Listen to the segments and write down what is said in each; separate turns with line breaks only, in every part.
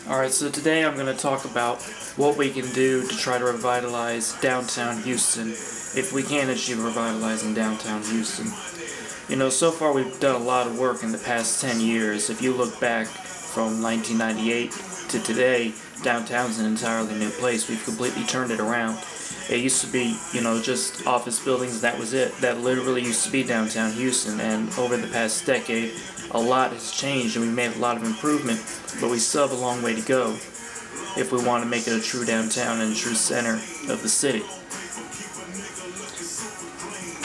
Alright, so today I'm going to talk about what we can do to try to revitalize downtown Houston, if we can achieve revitalizing downtown Houston. You know, so far we've done a lot of work in the past 10 years. If you look back from 1998 to today, downtown's an entirely new place. We've completely turned it around. It used to be, you know, just office buildings, that was it. That literally used to be downtown Houston, and over the past decade, a lot has changed and we made a lot of improvement, but we still have a long way to go if we want to make it a true downtown and a true center of the city.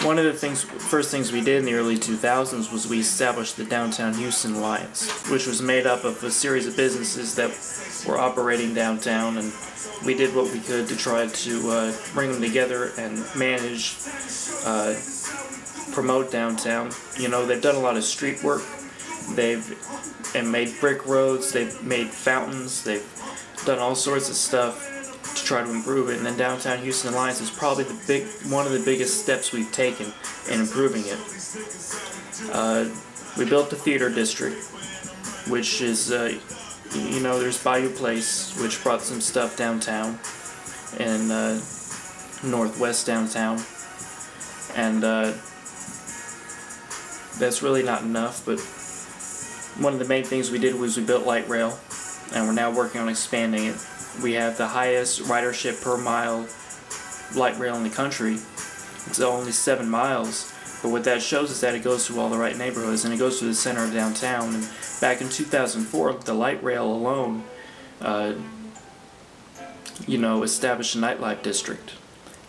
One of the first things we did in the early 2000s was we established the Downtown Houston Alliance, which was made up of a series of businesses that were operating downtown, and we did what we could to try to bring them together and manage, promote downtown. You know, they've done a lot of street work. They've made brick roads, they've made fountains, they've done all sorts of stuff to try to improve it, and the Downtown Houston Alliance is probably one of the biggest steps we've taken in improving it. We built the theater district, which is, you know, there's Bayou Place, which brought some stuff downtown, and northwest downtown, and that's really not enough, but one of the main things we did was we built light rail, and we're now working on expanding it. We have the highest ridership per mile light rail in the country. It's only 7 miles, but what that shows is that it goes through all the right neighborhoods, and it goes through the center of downtown. And back in 2004, the light rail alone, you know, established a nightlife district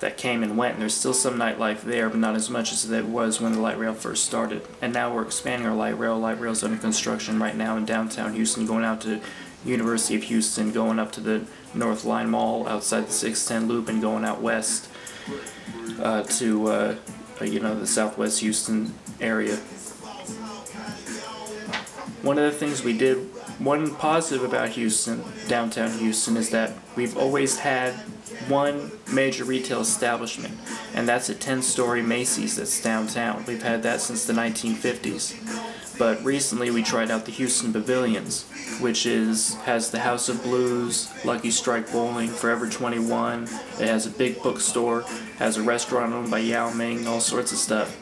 that came and went, and there's still some nightlife there, but not as much as there was when the light rail first started. And now we're expanding our light rail. Light rail's under construction right now in downtown Houston, going out to University of Houston, going up to the North Line Mall outside the 610 Loop, and going out west to you know, the Southwest Houston area. One of the things we did, one positive about Houston, downtown Houston, is that we've always had one major retail establishment, and that's a 10-story Macy's that's downtown. We've had that since the 1950s. But recently we tried out the Houston Pavilions, which has the House of Blues, Lucky Strike Bowling, Forever 21. It has a big bookstore, has a restaurant owned by Yao Ming, all sorts of stuff.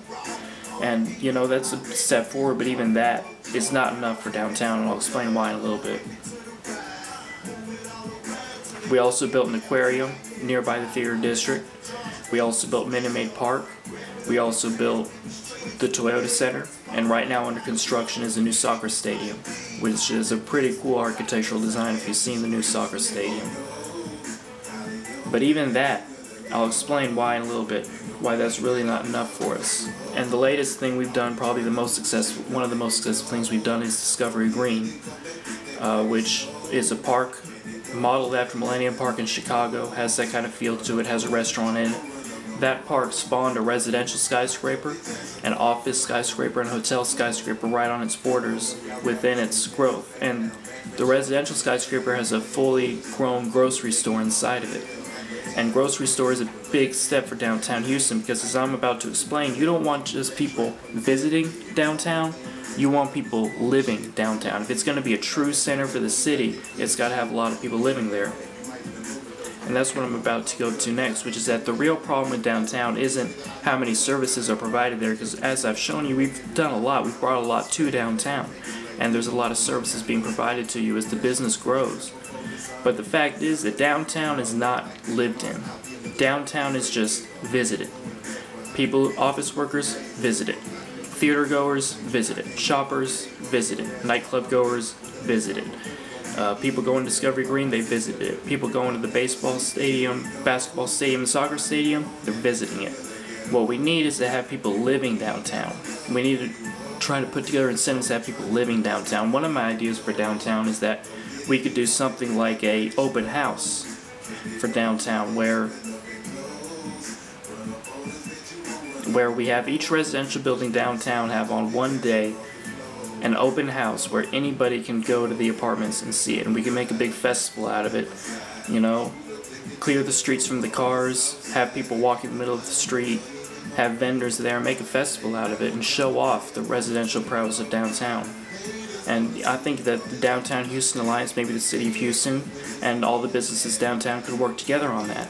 And, you know, that's a step forward, but even that is not enough for downtown, and I'll explain why in a little bit. We also built an aquarium nearby the theater district. We also built Minute Maid Park. We also built the Toyota Center, and right now under construction is a new soccer stadium, which is a pretty cool architectural design if you've seen the new soccer stadium. But even that, I'll explain why in a little bit, why that's really not enough for us. And the latest thing we've done, probably one of the most successful things we've done, is Discovery Green, which is a park modeled after Millennium Park in Chicago, has that kind of feel to it, has a restaurant in it. That park spawned a residential skyscraper, an office skyscraper, and a hotel skyscraper right on its borders within its growth. And the residential skyscraper has a fully grown grocery store inside of it. And grocery store is a big step for downtown Houston, because as I'm about to explain, you don't want just people visiting downtown, you want people living downtown. If it's going to be a true center for the city, it's got to have a lot of people living there. And that's what I'm about to go to next, which is that the real problem with downtown isn't how many services are provided there, because as I've shown you, we've done a lot. We've brought a lot to downtown, and there's a lot of services being provided to you as the business grows. But the fact is that downtown is not lived in. Downtown is just visited. People, office workers, visit it. Theater goers, visit it. Shoppers, visit it. Nightclub goers, visit it. People going to Discovery Green, they visit it. People going to the baseball stadium, basketball stadium, and soccer stadium, they're visiting it. What we need is to have people living downtown. We need to try to put together incentives to have people living downtown. One of my ideas for downtown is that we could do something like a open house for downtown, where we have each residential building downtown have on one day an open house where anybody can go to the apartments and see it, and we can make a big festival out of it, you know, clear the streets from the cars, have people walk in the middle of the street, have vendors there, make a festival out of it, and show off the residential prowess of downtown. And I think that the Downtown Houston Alliance, maybe the City of Houston, and all the businesses downtown could work together on that.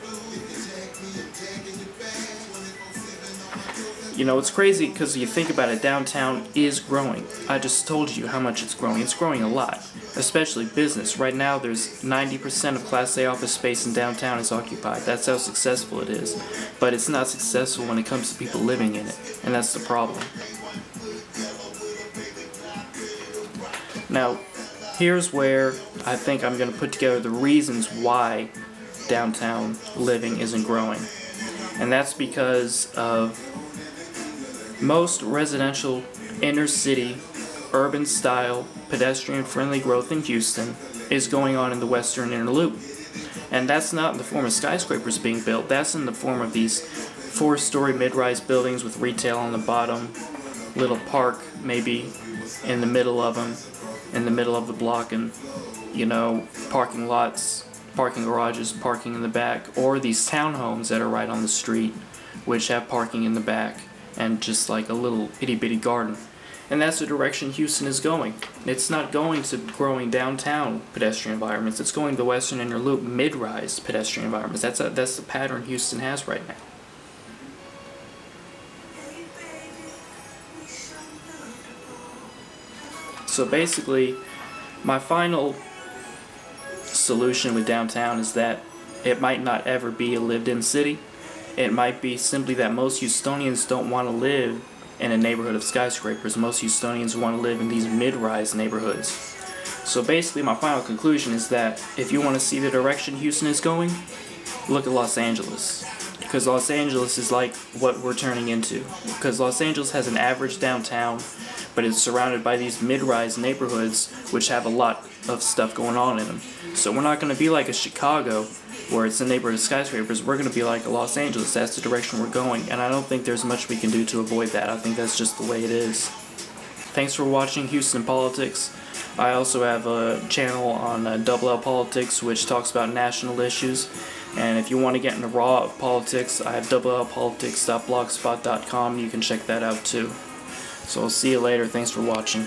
You know, it's crazy because you think about it, downtown is growing. I just told you how much it's growing. It's growing a lot, especially business. Right now, there's 90% of Class A office space in downtown is occupied. That's how successful it is. But it's not successful when it comes to people living in it, and that's the problem. Now, here's where I think I'm going to put together the reasons why downtown living isn't growing. And that's because of most residential inner city, urban style, pedestrian friendly growth in Houston is going on in the western inner loop. And that's not in the form of skyscrapers being built, that's in the form of these 4-story mid-rise buildings with retail on the bottom, little park maybe in the middle of them, in the middle of the block, and, you know, parking lots, parking garages, parking in the back, or these townhomes that are right on the street which have parking in the back and just like a little itty-bitty garden. And that's the direction Houston is going. It's not going to growing downtown pedestrian environments. It's going to the western inner loop mid-rise pedestrian environments. That's the pattern Houston has right now. So basically, my final solution with downtown is that it might not ever be a lived-in city. It might be simply that most Houstonians don't want to live in a neighborhood of skyscrapers. Most Houstonians want to live in these mid-rise neighborhoods. So basically my final conclusion is that if you want to see the direction Houston is going, look at Los Angeles. Because Los Angeles is like what we're turning into. Because Los Angeles has an average downtown, but it's surrounded by these mid-rise neighborhoods which have a lot of stuff going on in them. So we're not going to be like a Chicago where it's a neighborhood of skyscrapers. We're going to be like a Los Angeles. That's the direction we're going, and I don't think there's much we can do to avoid that. I think that's just the way it is. Thanks for watching Houston Politics. I also have a channel on Double L Politics which talks about national issues, and if you want to get in the raw of politics, I have doublelpolitics.blogspot.com. You can check that out too. So I'll see you later. Thanks for watching.